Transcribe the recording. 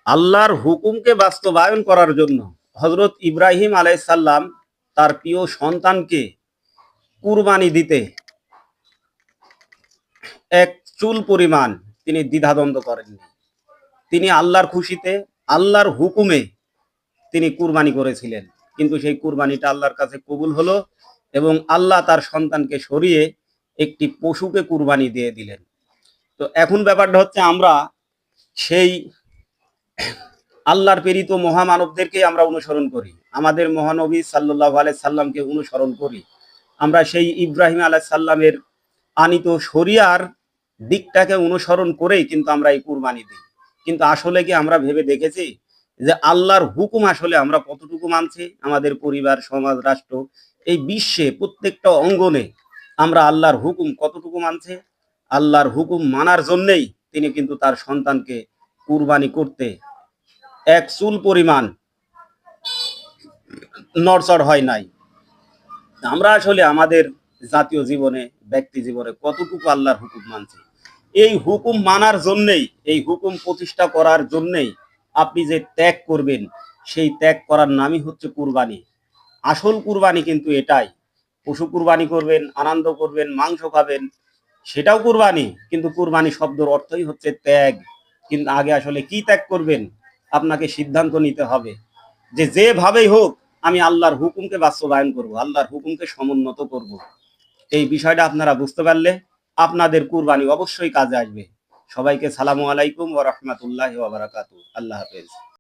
আল্লাহর হুকুমকে বাস্তবায়ন করার জন্য হযরত ইব্রাহিম আলাইহিস সালাম তার প্রিয় সন্তানকে কুরবানি দিতে এক চুল পরিমাণ তিনি দ্বিধাদ্বন্দ্ব করেননি। তিনি আল্লাহর খুশিতে, আল্লাহর হুকুমে তিনি কুরবানি করেছিলেন। কিন্তু সেই কুরবানিটা আল্লাহর কাছে কবুল হলো এবং আল্লাহ তার সন্তানকে সরিয়ে একটি পশুকে কুরবানি দিয়ে দিলেন। তো এখন ব্যাপারটা হচ্ছে আমরা সেই আল্লাহর প্রেরিত মহামানবদেরকে আমরা অনুসরণ করি, আমাদের মহানবী সাল্লাল্লাহু আলাইহি সাল্লামকে অনুসরণ করি। আমরা সেই ইব্রাহিম আলাইহিস সালামের আনিত শরিয়ার দিকটাকে অনুসরণ করেই কিন্তু আমরা এই কুরবানি দিই। কিন্তু আসলে কি আমরা ভেবে দেখেছি যে আল্লাহর হুকুম আসলে আমরা কতটুকু মানছি? আমাদের পরিবার, সমাজ, রাষ্ট্র, এই বিশ্বে প্রত্যেকটা অঙ্গনে আমরা আল্লাহর হুকুম কতটুকু মানছি? আল্লাহর হুকুম মানার জন্যেই তিনি কিন্তু তার সন্তানকে কুরবানি করতে এক চুল পরিমাণ নড়চড় হয় নাই। আমরা আসলে আমাদের জাতীয় জীবনে, ব্যক্তি জীবনে কতটুকু আল্লাহর হুকুম মানছি? এই হুকুম মানার জন্যেই, এই হুকুম প্রতিষ্ঠা করার জন্যেই আপনি যে ত্যাগ করবেন, সেই ত্যাগ করার নামই হচ্ছে কুরবানি। আসল কুরবানি কিন্তু এটাই। পশু কুরবানি করবেন, আনন্দ করবেন, মাংস খাবেন, সেটাও কুরবানি। কিন্তু কুরবানি শব্দের অর্থই হচ্ছে ত্যাগ। কিন্তু আগে আসলে কি ত্যাগ করবেন? আপনাকে সিদ্ধান্ত নিতে হবে যে যেভাবেই হোক আমি আল্লাহর হুকুমকে বাস্তবায়ন করব, আল্লাহর হুকুমকে সমুন্নত করব। এই বিষয়টা আপনারা বুঝতে পারলে আপনাদের কুরবানি অবশ্যই কাজে আসবে। সবাইকে সালামু আলাইকুম ওয়া রাহমাতুল্লাহি ওয়া বারাকাতুহু। আল্লাহ হাফেজ।